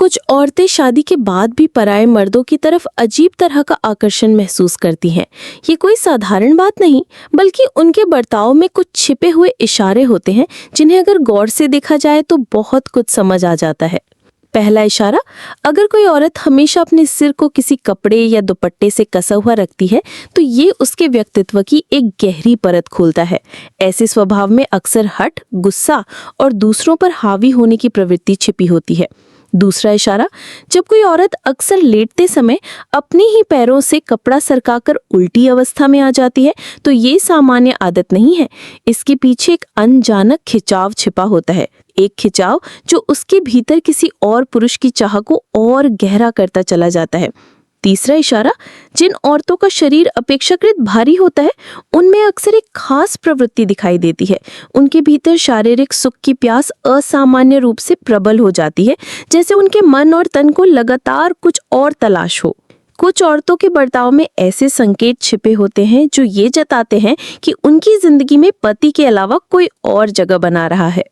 कुछ औरतें शादी के बाद भी पराये मर्दों की तरफ अजीब तरह का आकर्षण महसूस करती हैं। ये कोई साधारण बात नहीं, बल्कि उनके बर्ताव में कुछ छिपे हुए इशारे होते हैं जिन्हें अगर गौर से देखा जाए तो बहुत कुछ समझ आ जाता है। पहला इशारा, अगर कोई औरत हमेशा अपने सिर को किसी कपड़े या दुपट्टे से कसा हुआ रखती है तो ये उसके व्यक्तित्व की एक गहरी परत खोलता है। ऐसे स्वभाव में अक्सर हठ, गुस्सा और दूसरों पर हावी होने की प्रवृत्ति छिपी होती है। दूसरा इशारा, जब कोई औरत अक्सर लेटते समय अपने ही पैरों से कपड़ा सरकाकर उल्टी अवस्था में आ जाती है तो ये सामान्य आदत नहीं है। इसके पीछे एक अनजानक खिंचाव छिपा होता है, एक खिंचाव जो उसके भीतर किसी और पुरुष की चाह को और गहरा करता चला जाता है। तीसरा इशारा, जिन औरतों का शरीर अपेक्षाकृत भारी होता है उनमें अक्सर एक खास प्रवृत्ति दिखाई देती है। उनके भीतर शारीरिक सुख की प्यास असामान्य रूप से प्रबल हो जाती है, जैसे उनके मन और तन को लगातार कुछ और तलाश हो। कुछ औरतों के बर्ताव में ऐसे संकेत छिपे होते हैं जो ये जताते हैं कि उनकी जिंदगी में पति के अलावा कोई और जगह बना रहा है।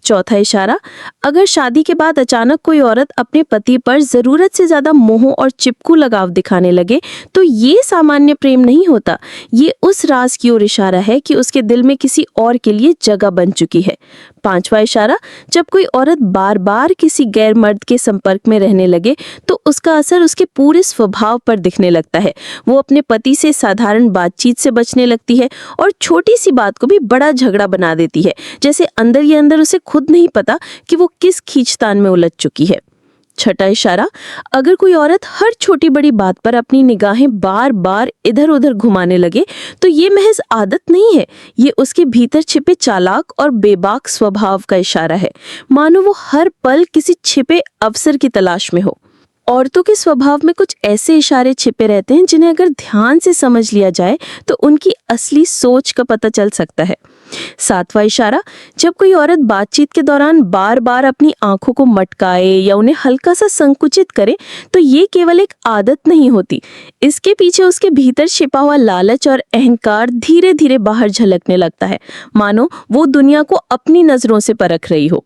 चौथा इशारा, अगर शादी के बाद अचानक कोई औरत अपने पति पर जरूरत से ज्यादा मोह और चिपकू लगाव दिखाने लगे तो ये सामान्य प्रेम नहीं होता। ये उस राज की ओर इशारा है कि उसके दिल में किसी और के लिए जगह बन चुकी है। पांचवा इशारा, जब कोई औरत बार बार किसी गैर मर्द के संपर्क में रहने लगे तो उसका असर उसके पूरे स्वभाव पर दिखने लगता है। वो अपने पति से साधारण बातचीत से बचने लगती है और छोटी सी बात को भी बड़ा झगड़ा बना देती है, जैसे अंदर ही अंदर उसे खुद नहीं पता कि वो किस खींचतान में उलझ चुकी है। छठा इशारा, अगर कोई औरत हर छोटी बड़ी बात पर अपनी निगाहें बार बार इधर उधर घुमाने लगे तो ये महज आदत नहीं है, ये उसके भीतर छिपे चालाक और बेबाक स्वभाव का इशारा है, मानो वो हर पल किसी छिपे अवसर की तलाश में हो। औरतों के स्वभाव में कुछ ऐसे इशारे छिपे रहते हैं जिन्हें अगर ध्यान से समझ लिया जाए तो उनकी असली सोच का पता चल सकता है। सातवां इशारा, जब कोई औरत बातचीत के दौरान बार बार अपनी आंखों को मटकाए या उन्हें हल्का सा संकुचित करे तो ये केवल एक आदत नहीं होती, इसके पीछे उसके भीतर छिपा हुआ लालच और अहंकार धीरे धीरे बाहर झलकने लगता है, मानो वो दुनिया को अपनी नजरों से परख रही हो।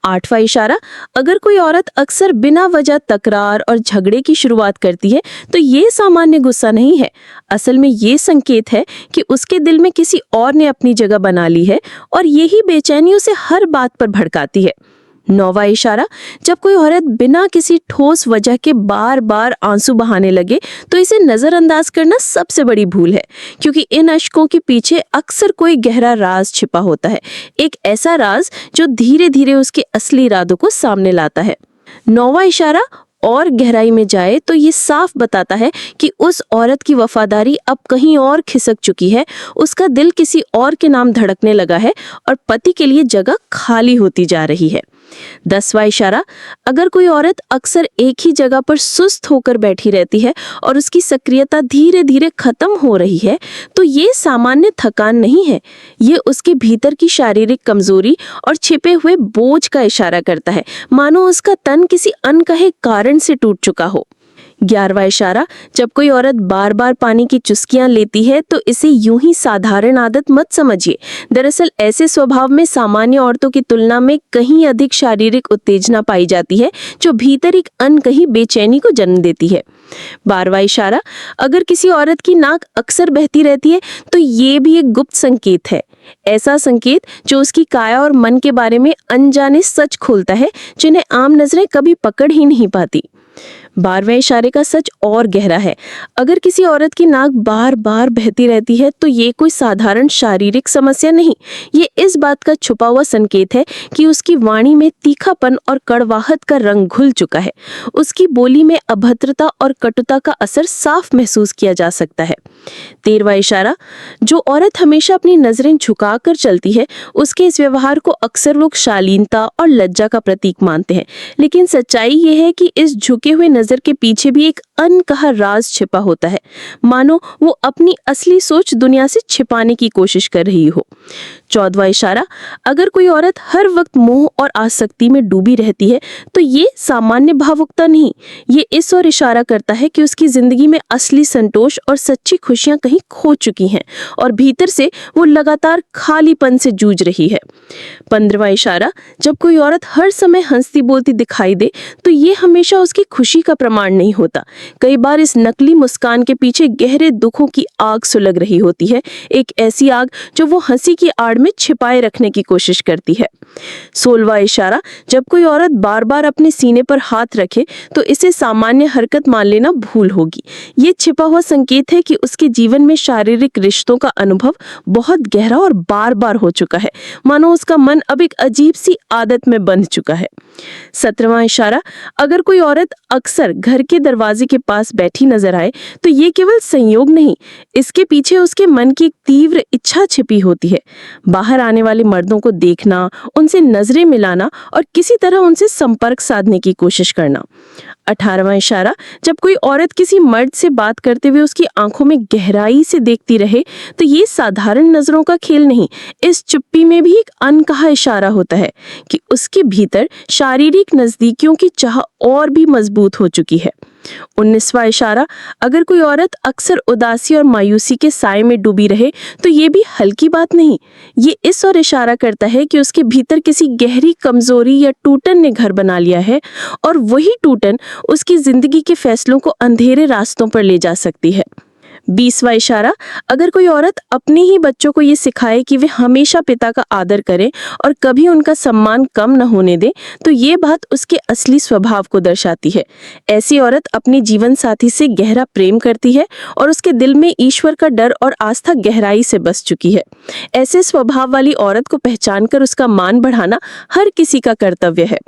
आठवां इशारा, अगर कोई औरत अक्सर बिना वजह तकरार और झगड़े की शुरुआत करती है तो ये सामान्य गुस्सा नहीं है, असल में ये संकेत है कि उसके दिल में किसी और ने अपनी जगह बना ली है और यही बेचैनी उसे हर बात पर भड़काती है। नौवां इशारा, जब कोई औरत बिना किसी ठोस वजह के बार बार आंसू बहाने लगे तो इसे नजरअंदाज करना सबसे बड़ी भूल है, क्योंकि इन अश्कों के पीछे अक्सर कोई गहरा राज छिपा होता है, एक ऐसा राज जो धीरे धीरे उसके असली इरादों को सामने लाता है। नौवां इशारा और गहराई में जाए तो ये साफ बताता है कि उस औरत की वफादारी अब कहीं और खिसक चुकी है, उसका दिल किसी और के नाम धड़कने लगा है और पति के लिए जगह खाली होती जा रही है। 10वां इशारा, अगर कोई औरत अक्सर एक ही जगह पर सुस्त होकर बैठी रहती है और उसकी सक्रियता धीरे धीरे खत्म हो रही है तो ये सामान्य थकान नहीं है, ये उसके भीतर की शारीरिक कमजोरी और छिपे हुए बोझ का इशारा करता है, मानो उसका तन किसी अनकहे कारण से टूट चुका हो। 11वां इशारा, जब कोई औरत बार बार पानी की चुस्कियां लेती है तो इसे यूं ही साधारण आदत मत समझिए। दरअसल ऐसे स्वभाव में सामान्य औरतों की तुलना में कहीं अधिक शारीरिक उत्तेजना पाई जाती है जो भीतर एक अनकही बेचैनी को जन्म देती है। 12वां इशारा, अगर किसी औरत की नाक अक्सर बहती रहती है तो ये भी एक गुप्त संकेत है, ऐसा संकेत जो उसकी काया और मन के बारे में अनजाने सच खोलता है जिन्हें आम नजरें कभी पकड़ ही नहीं पाती। 12वें इशारे का सच और गहरा है, अगर किसी औरत की नाक बार बार बहती रहती है तो ये कोई साधारण शारीरिक समस्या नहीं, ये इस बात का छुपा हुआ संकेत है कि उसकी वाणी में तीखापन और कड़वाहट का रंग घुल चुका है, उसकी बोली में अभद्रता और कटुता का असर साफ महसूस किया जा सकता है। 13वां इशारा, जो औरत हमेशा अपनी नजरें झुकाकर चलती है उसके इस व्यवहार को अक्सर लोग शालीनता और लज्जा का प्रतीक मानते हैं, लेकिन सच्चाई ये है कि इस झुके टिके हुए नजर के पीछे भी एक अनकहा राज छिपा होता है, मानो वो अपनी असली सोच दुनिया से छिपाने की कोशिश कर रही हो। 14वां इशारा, अगर कोई औरत हर वक्त मोह और आसक्ति में डूबी रहती है तो ये सामान्य भावुकता नहीं, ये इस ओर इशारा करता है कि उसकी जिंदगी में असली संतोष और सच्ची खुशियां कहीं खो चुकी हैं और भीतर से वो लगातार खालीपन से जूझ रही है। 15वां इशारा, जब कोई औरत हर समय हंसती बोलती दिखाई दे तो ये हमेशा उसकी खुशी का प्रमाण नहीं होता। कई बार इस नकली मुस्कान के पीछे गहरे दुखों की आग सुलग रही होती है, एक ऐसी आग जो वो हंसी की आड़ में छिपाए रखने की कोशिश करती है। 16वां इशारा, जब कोई औरत बार बार अपने सीने पर हाथ रखे तो इसे सामान्य हरकत मान लेना भूल होगी। ये छिपा हुआ संकेत है कि उसके जीवन में शारीरिक रिश्तों का अनुभव बहुत गहरा और बार बार हो चुका है, मानो उसका मन अब एक अजीब सी आदत में बंध चुका है। 17वां इशारा, अगर कोई औरत अक्सर घर के दरवाजे के पास बैठी नजर आए तो ये केवल संयोग नहीं, इसके पीछे उसके मन की एक तीव्र इच्छा छिपी होती है। बाहर आने वाले मर्दों को देखना, उनसे नजरें मिलाना और किसी तरह उनसे संपर्क साधने की कोशिश करना। 18वां इशारा, जब कोई औरत किसी मर्द से बात करते हुए उसकी आंखों में गहराई से देखती रहे तो ये साधारण नजरों का खेल नहीं, इस चुप्पी में भी एक अनकहा इशारा होता है कि उसके भीतर शारीरिक नजदीकियों की चाह और भी मजबूत हो चुकी है। 19वां इशारा, अगर कोई औरत अक्सर उदासी और मायूसी के साए में डूबी रहे तो ये भी हल्की बात नहीं, ये इस ओर इशारा करता है कि उसके भीतर किसी गहरी कमजोरी या टूटन ने घर बना लिया है और वही टूटन उसकी जिंदगी के फैसलों को अंधेरे रास्तों पर ले जा सकती है। 20वां इशारा, अगर कोई औरत अपने ही बच्चों को ये सिखाए कि वे हमेशा पिता का आदर करें और कभी उनका सम्मान कम न होने दें तो ये बात उसके असली स्वभाव को दर्शाती है। ऐसी औरत अपने जीवन साथी से गहरा प्रेम करती है और उसके दिल में ईश्वर का डर और आस्था गहराई से बस चुकी है। ऐसे स्वभाव वाली औरत को पहचानकर उसका मान बढ़ाना हर किसी का कर्तव्य है।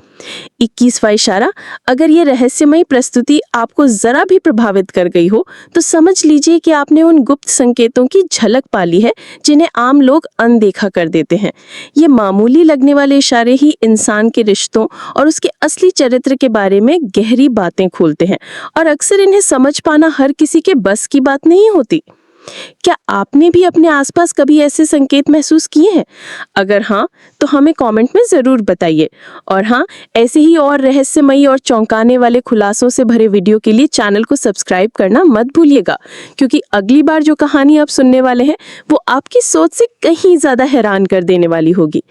21वां इशारा, अगर ये रहस्यमयी प्रस्तुति आपको जरा भी प्रभावित कर गई हो तो समझ लीजिए कि आपने उन गुप्त संकेतों की झलक पाली है जिन्हें आम लोग अनदेखा कर देते हैं। ये मामूली लगने वाले इशारे ही इंसान के रिश्तों और उसके असली चरित्र के बारे में गहरी बातें खोलते हैं और अक्सर इन्हें समझ पाना हर किसी के बस की बात नहीं होती। क्या आपने भी अपने आसपास कभी ऐसे संकेत महसूस किए हैं? अगर हाँ तो हमें कमेंट में जरूर बताइए। और हाँ, ऐसे ही और रहस्यमयी और चौंकाने वाले खुलासों से भरे वीडियो के लिए चैनल को सब्सक्राइब करना मत भूलिएगा, क्योंकि अगली बार जो कहानी आप सुनने वाले हैं वो आपकी सोच से कहीं ज्यादा हैरान कर देने वाली होगी।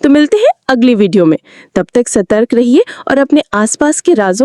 तो मिलते हैं अगली वीडियो में, तब तक सतर्क रहिए और अपने आसपास के राजों